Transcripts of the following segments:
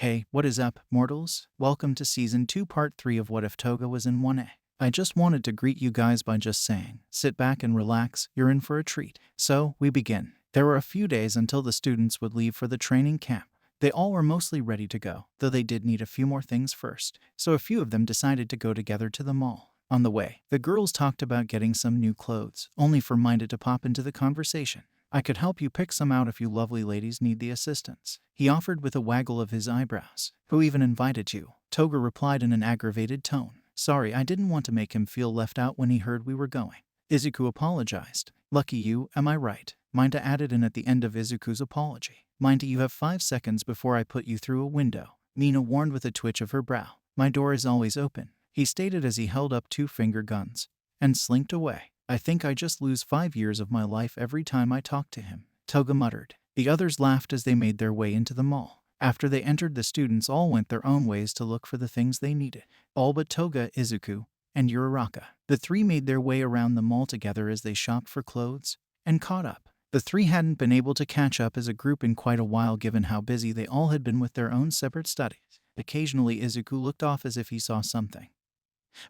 Hey, what is up, mortals? Welcome to Season 2 Part 3 of What If Toga Was in 1A. I just wanted to greet you guys by just saying, sit back and relax, you're in for a treat. So, we begin. There were a few days until the students would leave for the training camp. They all were mostly ready to go, though they did need a few more things first, so a few of them decided to go together to the mall. On the way, the girls talked about getting some new clothes, only for Minda to pop into the conversation. I could help you pick some out if you lovely ladies need the assistance, he offered with a waggle of his eyebrows. Who even invited you? Toga replied in an aggravated tone. Sorry, I didn't want to make him feel left out when he heard we were going. Izuku apologized. Lucky you, am I right? Minda added in at the end of Izuku's apology. Minda, you have 5 seconds before I put you through a window, Mina warned with a twitch of her brow. My door is always open, he stated as he held up 2 finger guns and slinked away. I think I just lose 5 years of my life every time I talk to him, Toga muttered. The others laughed as they made their way into the mall. After they entered, the students all went their own ways to look for the things they needed. All but Toga, Izuku, and Uraraka. The three made their way around the mall together as they shopped for clothes and caught up. The three hadn't been able to catch up as a group in quite a while given how busy they all had been with their own separate studies. Occasionally Izuku looked off as if he saw something,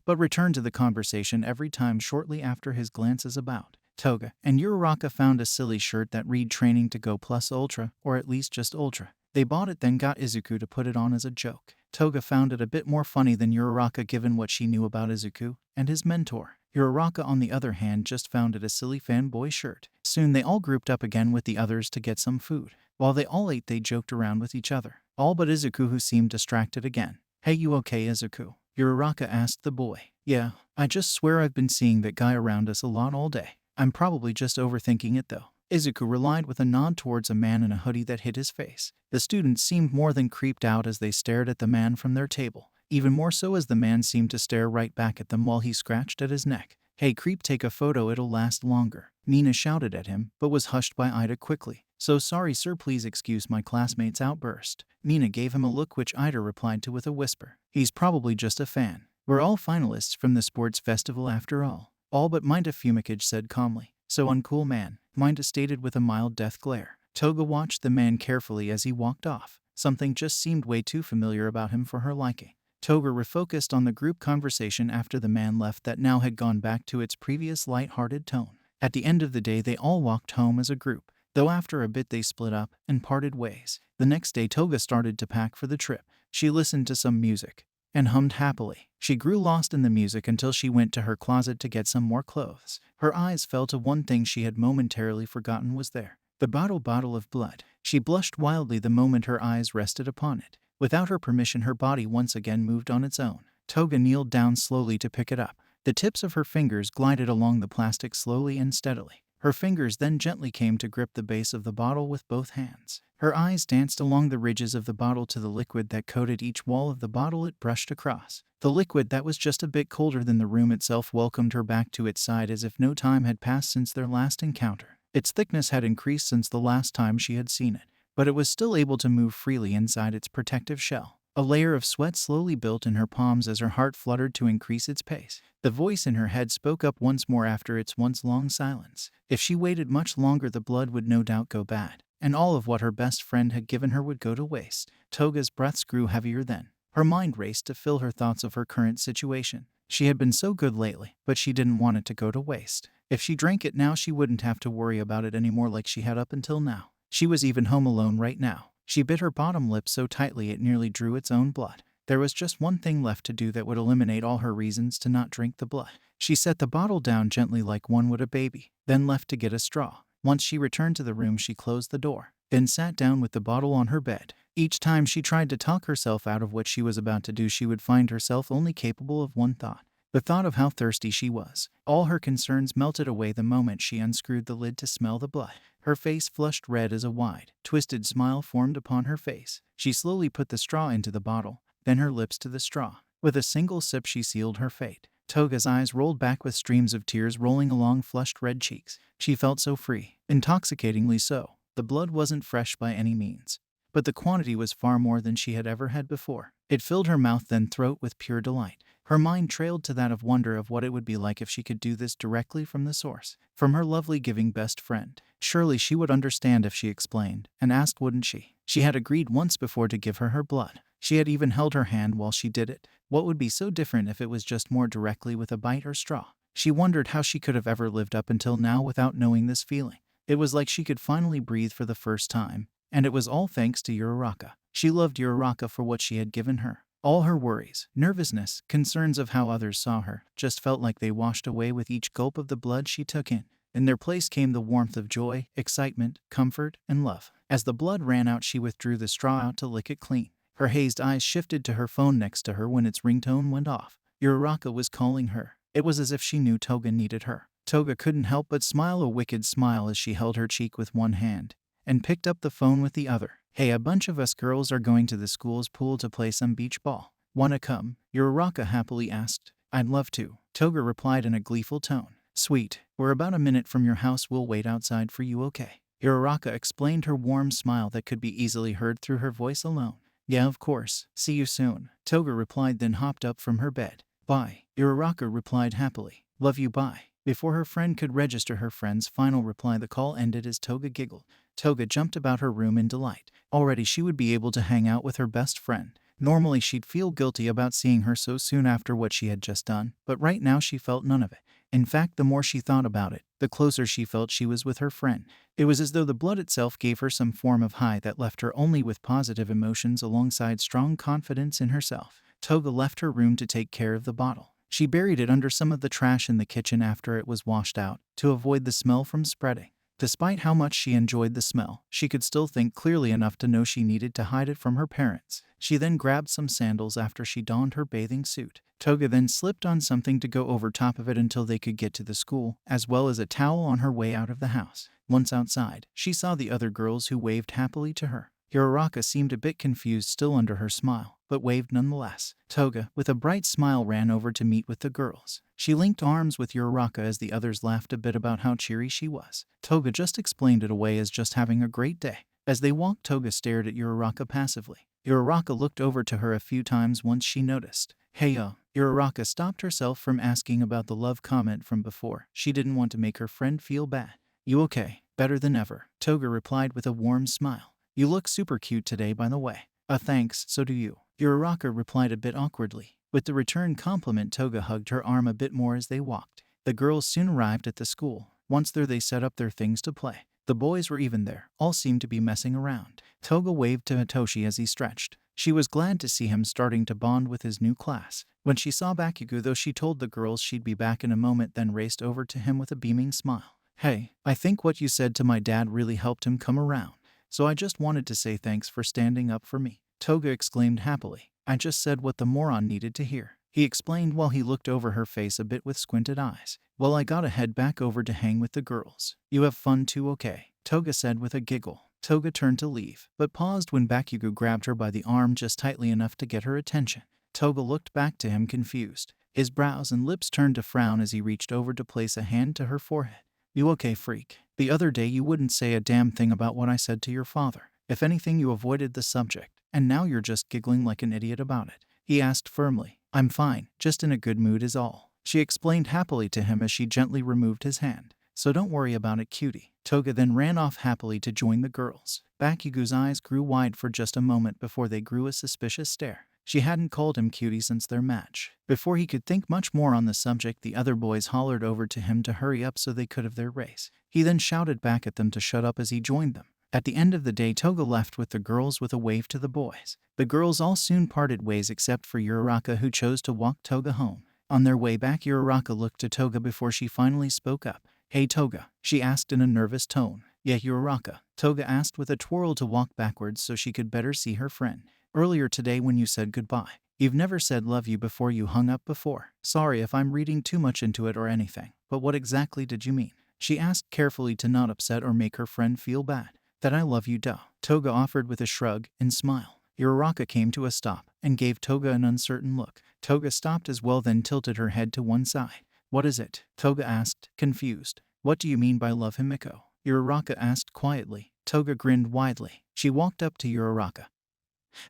but returned to the conversation every time shortly after his glances about. Toga and Uraraka found a silly shirt that read Training to Go Plus Ultra, or at least just Ultra. They bought it, then got Izuku to put it on as a joke. Toga found it a bit more funny than Uraraka given what she knew about Izuku and his mentor. Uraraka, on the other hand, just found it a silly fanboy shirt. Soon they all grouped up again with the others to get some food. While they all ate, they joked around with each other. All but Izuku, who seemed distracted again. Hey, you okay, Izuku? Uraraka asked the boy. Yeah, I just swear I've been seeing that guy around us a lot all day. I'm probably just overthinking it though, Izuku relied with a nod towards a man in a hoodie that hid his face. The students seemed more than creeped out as they stared at the man from their table, even more so as the man seemed to stare right back at them while he scratched at his neck. Hey creep, take a photo, it'll last longer, Nina shouted at him, but was hushed by Ida quickly. So sorry sir, please excuse my classmate's outburst. Nina gave him a look which Ida replied to with a whisper. He's probably just a fan. We're all finalists from the sports festival after all. All but Minda, Fumikage said calmly. So uncool man, Minda stated with a mild death glare. Toga watched the man carefully as he walked off. Something just seemed way too familiar about him for her liking. Toga refocused on the group conversation after the man left that now had gone back to its previous light-hearted tone. At the end of the day, they all walked home as a group, though after a bit they split up and parted ways. The next day Toga started to pack for the trip. She listened to some music and hummed happily. She grew lost in the music until she went to her closet to get some more clothes. Her eyes fell to one thing she had momentarily forgotten was there. The bottle of blood. She blushed wildly the moment her eyes rested upon it. Without her permission, her body once again moved on its own. Toga kneeled down slowly to pick it up. The tips of her fingers glided along the plastic slowly and steadily. Her fingers then gently came to grip the base of the bottle with both hands. Her eyes danced along the ridges of the bottle to the liquid that coated each wall of the bottle it brushed across. The liquid that was just a bit colder than the room itself welcomed her back to its side as if no time had passed since their last encounter. Its thickness had increased since the last time she had seen it, but it was still able to move freely inside its protective shell. A layer of sweat slowly built in her palms as her heart fluttered to increase its pace. The voice in her head spoke up once more after its once long silence. If she waited much longer, the blood would no doubt go bad, and all of what her best friend had given her would go to waste. Toga's breaths grew heavier then. Her mind raced to fill her thoughts of her current situation. She had been so good lately, but she didn't want it to go to waste. If she drank it now, she wouldn't have to worry about it anymore like she had up until now. She was even home alone right now. She bit her bottom lip so tightly it nearly drew its own blood. There was just one thing left to do that would eliminate all her reasons to not drink the blood. She set the bottle down gently like one would a baby, then left to get a straw. Once she returned to the room, she closed the door, then sat down with the bottle on her bed. Each time she tried to talk herself out of what she was about to do, she would find herself only capable of one thought. The thought of how thirsty she was. All her concerns melted away the moment she unscrewed the lid to smell the blood. Her face flushed red as a wide, twisted smile formed upon her face. She slowly put the straw into the bottle, then her lips to the straw. With a single sip she sealed her fate. Toga's eyes rolled back with streams of tears rolling along flushed red cheeks. She felt so free, intoxicatingly so. The blood wasn't fresh by any means, but the quantity was far more than she had ever had before. It filled her mouth then throat with pure delight. Her mind trailed to that of wonder of what it would be like if she could do this directly from the source, from her lovely giving best friend. Surely she would understand if she explained, and asked, wouldn't she? She had agreed once before to give her blood. She had even held her hand while she did it. What would be so different if it was just more directly with a bite or straw? She wondered how she could have ever lived up until now without knowing this feeling. It was like she could finally breathe for the first time, and it was all thanks to Uraraka. She loved Uraraka for what she had given her. All her worries, nervousness, concerns of how others saw her just felt like they washed away with each gulp of the blood she took in. In their place came the warmth of joy, excitement, comfort, and love. As the blood ran out, she withdrew the straw out to lick it clean. Her hazed eyes shifted to her phone next to her when its ringtone went off. Uraraka was calling her. It was as if she knew Toga needed her. Toga couldn't help but smile a wicked smile as she held her cheek with one hand and picked up the phone with the other. Hey, a bunch of us girls are going to the school's pool to play some beach ball. Wanna come? Uraraka happily asked. I'd love to, Toga replied in a gleeful tone. Sweet, we're about a minute from your house, we'll wait outside for you, okay? Uraraka explained, her warm smile that could be easily heard through her voice alone. Yeah, of course. See you soon, Toga replied, then hopped up from her bed. Bye, Uraraka replied happily. Love you, bye. Before her friend could register her friend's final reply, the call ended as Toga giggled. Toga jumped about her room in delight. Already she would be able to hang out with her best friend. Normally she'd feel guilty about seeing her so soon after what she had just done, but right now she felt none of it. In fact, the more she thought about it, the closer she felt she was with her friend. It was as though the blood itself gave her some form of high that left her only with positive emotions alongside strong confidence in herself. Toga left her room to take care of the bottle. She buried it under some of the trash in the kitchen after it was washed out, to avoid the smell from spreading. Despite how much she enjoyed the smell, she could still think clearly enough to know she needed to hide it from her parents. She then grabbed some sandals after she donned her bathing suit. Toga then slipped on something to go over top of it until they could get to the school, as well as a towel on her way out of the house. Once outside, she saw the other girls who waved happily to her. Uraraka seemed a bit confused still under her smile, but waved nonetheless. Toga, with a bright smile, ran over to meet with the girls. She linked arms with Uraraka as the others laughed a bit about how cheery she was. Toga just explained it away as just having a great day. As they walked, Toga stared at Uraraka passively. Uraraka looked over to her a few times once she noticed. Hey, Uraraka stopped herself from asking about the love comment from before. She didn't want to make her friend feel bad. You okay? Better than ever, Toga replied with a warm smile. You look super cute today, by the way. Thanks, so do you. Uraraka replied a bit awkwardly. With the return compliment, Toga hugged her arm a bit more as they walked. The girls soon arrived at the school. Once there, they set up their things to play. The boys were even there. All seemed to be messing around. Toga waved to Hitoshi as he stretched. She was glad to see him starting to bond with his new class. When she saw Bakugo, though, she told the girls she'd be back in a moment, then raced over to him with a beaming smile. Hey, I think what you said to my dad really helped him come around. So I just wanted to say thanks for standing up for me, Toga exclaimed happily. I just said what the moron needed to hear, he explained while he looked over her face a bit with squinted eyes. Well, I gotta head back over to hang with the girls. You have fun too, okay? Toga said with a giggle. Toga turned to leave, but paused when Bakugo grabbed her by the arm just tightly enough to get her attention. Toga looked back to him confused. His brows and lips turned to frown as he reached over to place a hand to her forehead. You okay, freak? The other day you wouldn't say a damn thing about what I said to your father. If anything, you avoided the subject, and now you're just giggling like an idiot about it, he asked firmly. I'm fine, just in a good mood is all, she explained happily to him as she gently removed his hand. So don't worry about it, cutie. Toga then ran off happily to join the girls. Bakugo's eyes grew wide for just a moment before they grew a suspicious stare. She hadn't called him cutie since their match. Before he could think much more on the subject, the other boys hollered over to him to hurry up so they could have their race. He then shouted back at them to shut up as he joined them. At the end of the day, Toga left with the girls with a wave to the boys. The girls all soon parted ways except for Uraraka, who chose to walk Toga home. On their way back, Uraraka looked to Toga before she finally spoke up. Hey Toga, she asked in a nervous tone. Yeah, Uraraka, Toga asked with a twirl to walk backwards so she could better see her friend. Earlier today when you said goodbye, you've never said love you before you hung up before. Sorry if I'm reading too much into it or anything, but what exactly did you mean? She asked carefully to not upset or make her friend feel bad. That I love you, duh, Toga offered with a shrug and smile. Uraraka came to a stop and gave Toga an uncertain look. Toga stopped as well, then tilted her head to one side. What is it? Toga asked, confused. What do you mean by love him, Miko? Uraraka asked quietly. Toga grinned widely. She walked up to Uraraka.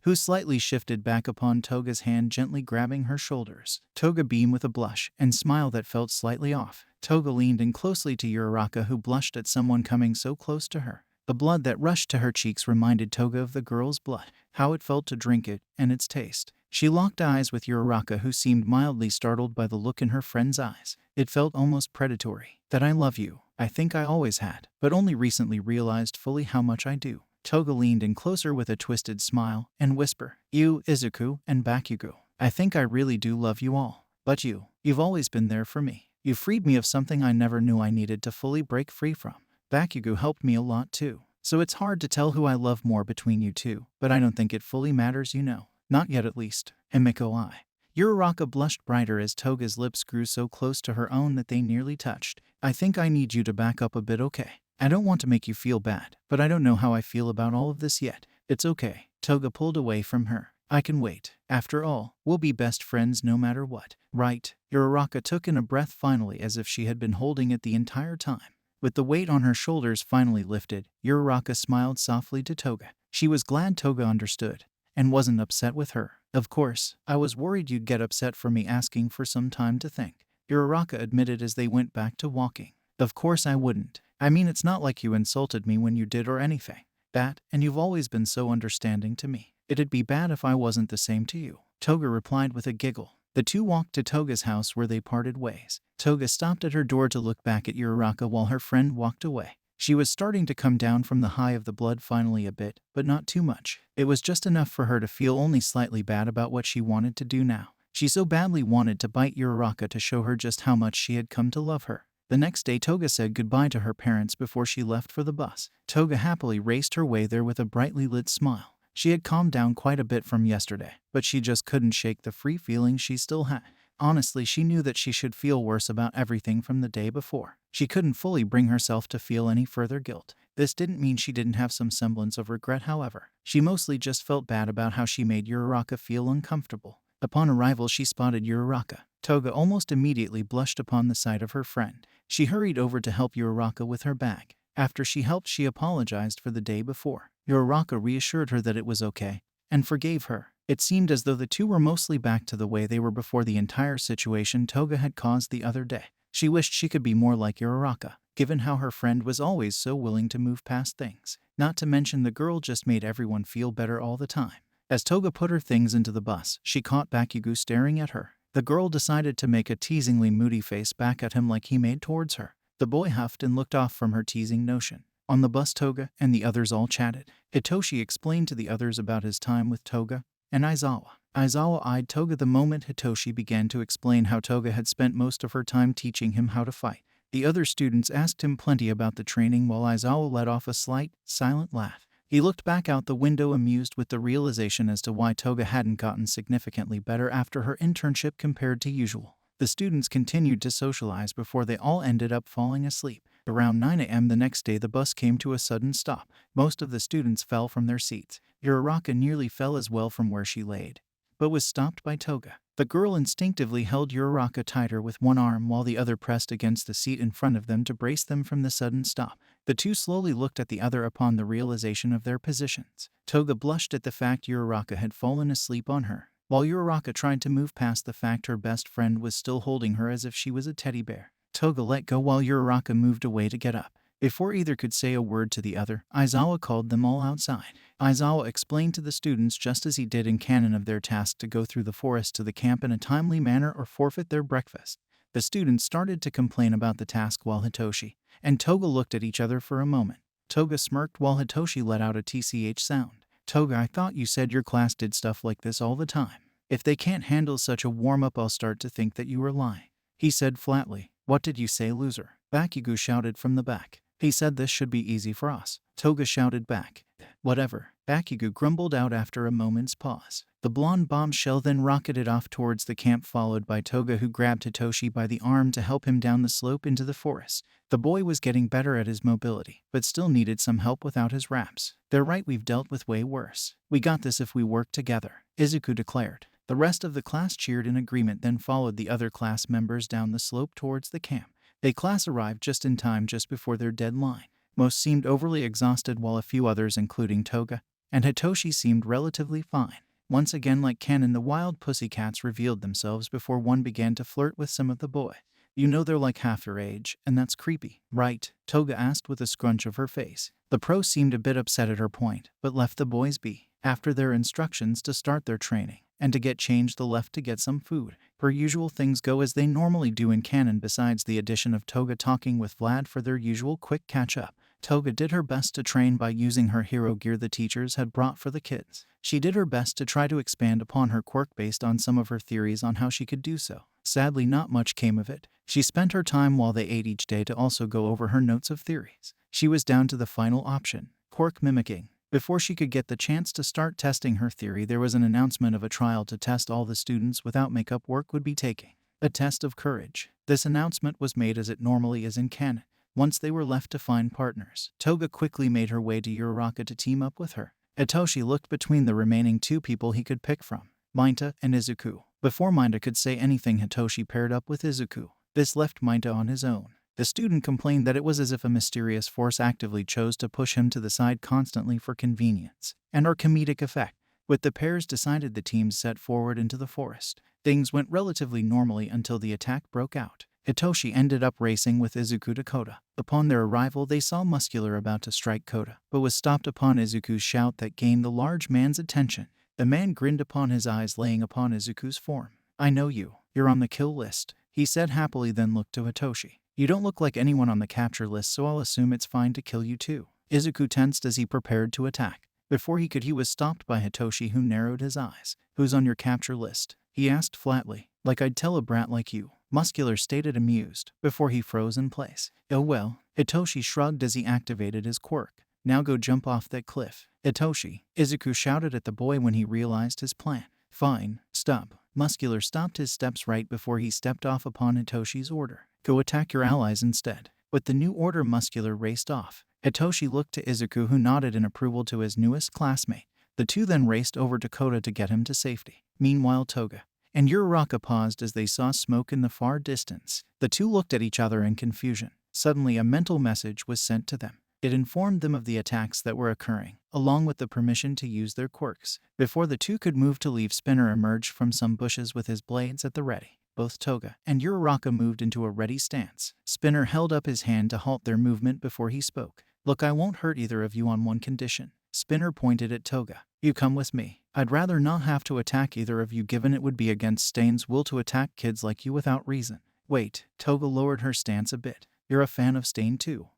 who slightly shifted back upon Toga's hand, gently grabbing her shoulders. Toga beamed with a blush and smile that felt slightly off. Toga leaned in closely to Uraraka, who blushed at someone coming so close to her. The blood that rushed to her cheeks reminded Toga of the girl's blood, how it felt to drink it, and its taste. She locked eyes with Uraraka, who seemed mildly startled by the look in her friend's eyes. It felt almost predatory. That I love you. I think I always had, but only recently realized fully how much I do. Toga leaned in closer with a twisted smile and whisper, you, Izuku, and Bakugo. I think I really do love you all. But you've always been there for me. You freed me of something I never knew I needed to fully break free from. Bakugo helped me a lot too. So it's hard to tell who I love more between you two, but I don't think it fully matters, you know. Not yet at least. Emiko I. Uraraka blushed brighter as Toga's lips grew so close to her own that they nearly touched. I think I need you to back up a bit, okay? I don't want to make you feel bad, but I don't know how I feel about all of this yet. It's okay. Toga pulled away from her. I can wait. After all, we'll be best friends no matter what. Right? Uraraka took in a breath finally, as if she had been holding it the entire time. With the weight on her shoulders finally lifted, Uraraka smiled softly to Toga. She was glad Toga understood and wasn't upset with her. Of course, I was worried you'd get upset for me asking for some time to think, Uraraka admitted as they went back to walking. Of course I wouldn't. I mean, it's not like you insulted me when you did or anything. That, and you've always been so understanding to me. It'd be bad if I wasn't the same to you. Toga replied with a giggle. The two walked to Toga's house where they parted ways. Toga stopped at her door to look back at Uraraka while her friend walked away. She was starting to come down from the high of the blood finally a bit, but not too much. It was just enough for her to feel only slightly bad about what she wanted to do now. She so badly wanted to bite Uraraka to show her just how much she had come to love her. The next day, Toga said goodbye to her parents before she left for the bus. Toga happily raced her way there with a brightly lit smile. She had calmed down quite a bit from yesterday, but she just couldn't shake the free feeling she still had. Honestly, she knew that she should feel worse about everything from the day before. She couldn't fully bring herself to feel any further guilt. This didn't mean she didn't have some semblance of regret, however. She mostly just felt bad about how she made Uraraka feel uncomfortable. Upon arrival, she spotted Uraraka. Toga almost immediately blushed upon the sight of her friend. She hurried over to help Uraraka with her bag. After she helped, she apologized for the day before. Uraraka reassured her that it was okay and forgave her. It seemed as though the two were mostly back to the way they were before the entire situation Toga had caused the other day. She wished she could be more like Uraraka, given how her friend was always so willing to move past things. Not to mention the girl just made everyone feel better all the time. As Toga put her things into the bus, she caught Bakugo staring at her. The girl decided to make a teasingly moody face back at him like he made towards her. The boy huffed and looked off from her teasing notion. On the bus, Toga and the others all chatted. Hitoshi explained to the others about his time with Toga and Aizawa. Aizawa eyed Toga the moment Hitoshi began to explain how Toga had spent most of her time teaching him how to fight. The other students asked him plenty about the training while Aizawa let off a slight, silent laugh. He looked back out the window, amused with the realization as to why Toga hadn't gotten significantly better after her internship compared to usual. The students continued to socialize before they all ended up falling asleep. Around 9 a.m. the next day, the bus came to a sudden stop. Most of the students fell from their seats. Uraraka nearly fell as well from where she laid, but was stopped by Toga. The girl instinctively held Uraraka tighter with one arm while the other pressed against the seat in front of them to brace them from the sudden stop. The two slowly looked at the other upon the realization of their positions. Toga blushed at the fact Uraraka had fallen asleep on her, while Uraraka tried to move past the fact her best friend was still holding her as if she was a teddy bear. Toga let go while Uraraka moved away to get up. Before either could say a word to the other, Aizawa called them all outside. Aizawa explained to the students, just as he did in canon, of their task to go through the forest to the camp in a timely manner or forfeit their breakfast. The students started to complain about the task while Hitoshi and Toga looked at each other for a moment. Toga smirked while Hitoshi let out a TCH sound. Toga, I thought you said your class did stuff like this all the time. If they can't handle such a warm-up, I'll start to think that you were lying. He said flatly. What did you say, loser? Bakugo shouted from the back. He said this should be easy for us. Toga shouted back. Whatever. Bakugo grumbled out after a moment's pause. The blonde bombshell then rocketed off towards the camp, followed by Toga, who grabbed Hitoshi by the arm to help him down the slope into the forest. The boy was getting better at his mobility, but still needed some help without his wraps. They're right, we've dealt with way worse. We got this if we work together, Izuku declared. The rest of the class cheered in agreement, then followed the other class members down the slope towards the camp. A class arrived just in time, just before their deadline. Most seemed overly exhausted, while a few others, including Toga and Hitoshi seemed relatively fine. Once again, like Canon, the wild pussycats revealed themselves before one began to flirt with some of the boy. You know they're like half your age, and that's creepy, right? Toga asked with a scrunch of her face. The pro seemed a bit upset at her point, but left the boys be. After their instructions to start their training, and to get changed, they left to get some food. Per usual, things go as they normally do in canon besides the addition of Toga talking with Vlad for their usual quick catch-up. Toga did her best to train by using her hero gear the teachers had brought for the kids. She did her best to try to expand upon her quirk based on some of her theories on how she could do so. Sadly, not much came of it. She spent her time while they ate each day to also go over her notes of theories. She was down to the final option, quirk mimicking. Before she could get the chance to start testing her theory, there was an announcement of a trial to test all the students without makeup work would be taking. A test of courage. This announcement was made as it normally is in canon. Once they were left to find partners, Toga quickly made her way to Uraraka to team up with her. Hitoshi looked between the remaining two people he could pick from, Minta and Izuku. Before Minta could say anything, Hitoshi paired up with Izuku. This left Minta on his own. The student complained that it was as if a mysterious force actively chose to push him to the side constantly for convenience and or comedic effect. With the pairs decided, the teams set forward into the forest. Things went relatively normally until the attack broke out. Hitoshi ended up racing with Izuku to Kota. Upon their arrival, they saw Muscular about to strike Kota, but was stopped upon Izuku's shout that gained the large man's attention. The man grinned upon his eyes, laying upon Izuku's form. "I know you. You're on the kill list," he said happily, then looked to Hitoshi. "You don't look like anyone on the capture list, so I'll assume it's fine to kill you too." Izuku tensed as he prepared to attack. Before he could, he was stopped by Hitoshi, who narrowed his eyes. "Who's on your capture list?" he asked flatly. "Like I'd tell a brat like you," Muscular stated, amused, before he froze in place. "Oh well," Hitoshi shrugged as he activated his quirk. "Now go jump off that cliff." "Hitoshi," Izuku shouted at the boy when he realized his plan. "Fine, stop." Muscular stopped his steps right before he stepped off upon Hitoshi's order. "Go attack your allies instead." With the new order, Muscular raced off. Hitoshi looked to Izuku, who nodded in approval to his newest classmate. The two then raced over to Kota to get him to safety. Meanwhile, Toga and Uraraka paused as they saw smoke in the far distance. The two looked at each other in confusion. Suddenly, a mental message was sent to them. It informed them of the attacks that were occurring, along with the permission to use their quirks. Before the two could move to leave, Spinner emerged from some bushes with his blades at the ready. Both Toga and Uraraka moved into a ready stance. Spinner held up his hand to halt their movement before he spoke. "Look, I won't hurt either of you on one condition." Spinner pointed at Toga. "You come with me. I'd rather not have to attack either of you, given it would be against Stain's will to attack kids like you without reason." "Wait." Toga lowered her stance a bit. "You're a fan of Stain too?"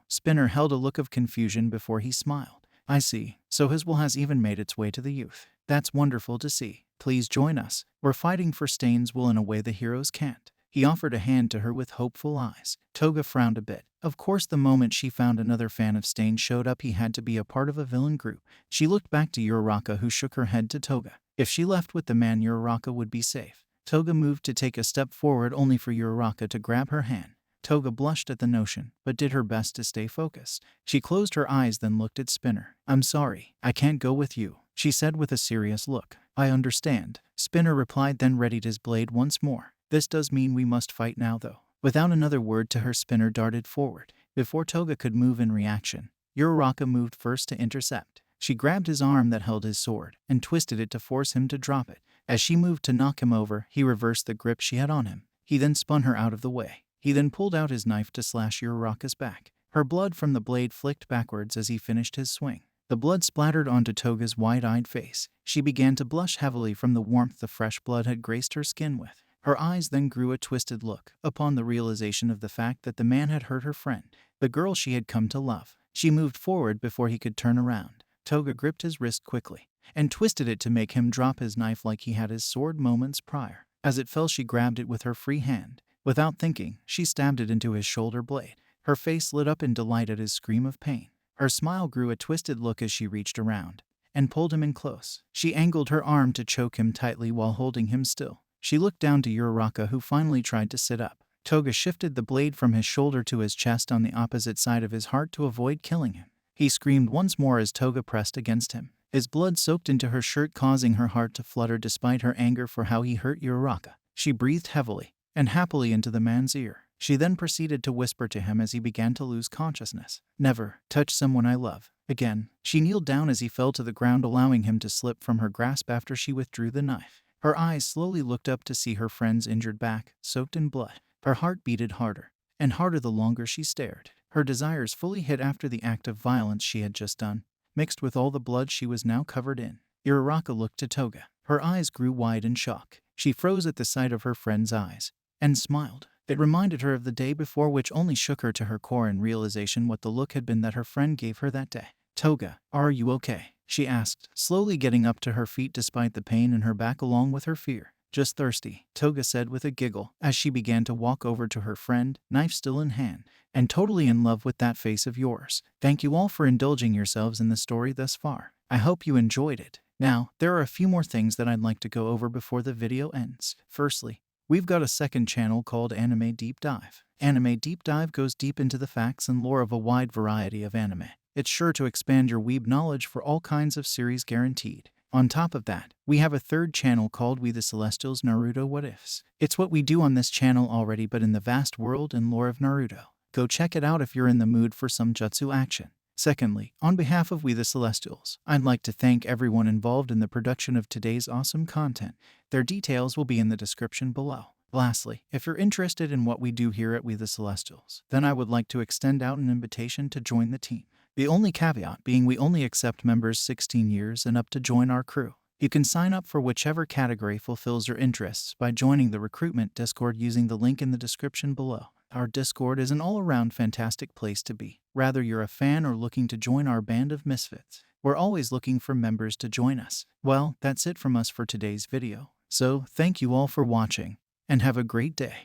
Spinner held a look of confusion before he smiled. "I see. So his will has even made its way to the youth. That's wonderful to see. Please join us. We're fighting for Stain's will in a way the heroes can't." He offered a hand to her with hopeful eyes. Toga frowned a bit. Of course, the moment she found another fan of Stain showed up, he had to be a part of a villain group. She looked back to Uraraka, who shook her head to Toga. If she left with the man, Uraraka would be safe. Toga moved to take a step forward, only for Uraraka to grab her hand. Toga blushed at the notion, but did her best to stay focused. She closed her eyes, then looked at Spinner. "I'm sorry, I can't go with you," she said with a serious look. "I understand," Spinner replied, then readied his blade once more. "This does mean we must fight now, though." Without another word to her, Spinner darted forward. Before Toga could move in reaction, Uraraka moved first to intercept. She grabbed his arm that held his sword and twisted it to force him to drop it. As she moved to knock him over, he reversed the grip she had on him. He then spun her out of the way. He then pulled out his knife to slash Uraraka's back. Her blood from the blade flicked backwards as he finished his swing. The blood splattered onto Toga's wide-eyed face. She began to blush heavily from the warmth the fresh blood had graced her skin with. Her eyes then grew a twisted look upon the realization of the fact that the man had hurt her friend, the girl she had come to love. She moved forward before he could turn around. Toga gripped his wrist quickly and twisted it to make him drop his knife like he had his sword moments prior. As it fell, she grabbed it with her free hand. Without thinking, she stabbed it into his shoulder blade. Her face lit up in delight at his scream of pain. Her smile grew a twisted look as she reached around and pulled him in close. She angled her arm to choke him tightly while holding him still. She looked down to Uraraka, who finally tried to sit up. Toga shifted the blade from his shoulder to his chest on the opposite side of his heart to avoid killing him. He screamed once more as Toga pressed against him. His blood soaked into her shirt, causing her heart to flutter despite her anger for how he hurt Uraraka. She breathed heavily and happily into the man's ear. She then proceeded to whisper to him as he began to lose consciousness. "Never touch someone I love." Again, she kneeled down as he fell to the ground, allowing him to slip from her grasp after she withdrew the knife. Her eyes slowly looked up to see her friend's injured back, soaked in blood. Her heart beated harder and harder the longer she stared. Her desires fully hit after the act of violence she had just done, mixed with all the blood she was now covered in. Uraraka looked to Toga. Her eyes grew wide in shock. She froze at the sight of her friend's eyes and smiled. It reminded her of the day before, which only shook her to her core in realization what the look had been that her friend gave her that day. "Toga, are you okay?" she asked, slowly getting up to her feet despite the pain in her back along with her fear. "Just thirsty," Toga said with a giggle as she began to walk over to her friend, knife still in hand. "And totally in love with that face of yours." Thank you all for indulging yourselves in the story thus far. I hope you enjoyed it. Now, there are a few more things that I'd like to go over before the video ends. Firstly, we've got a second channel called Anime Deep Dive. Anime Deep Dive goes deep into the facts and lore of a wide variety of anime. It's sure to expand your weeb knowledge for all kinds of series, guaranteed. On top of that, we have a third channel called We The Celestials Naruto What Ifs. It's what we do on this channel already, but in the vast world and lore of Naruto. Go check it out if you're in the mood for some jutsu action. Secondly, on behalf of We The Celestials, I'd like to thank everyone involved in the production of today's awesome content. Their details will be in the description below. Lastly, if you're interested in what we do here at We The Celestials, then I would like to extend out an invitation to join the team. The only caveat being we only accept members 16 years and up to join our crew. You can sign up for whichever category fulfills your interests by joining the recruitment Discord using the link in the description below. Our Discord is an all-around fantastic place to be. Whether you're a fan or looking to join our band of misfits, we're always looking for members to join us. Well, that's it from us for today's video. So, thank you all for watching, and have a great day.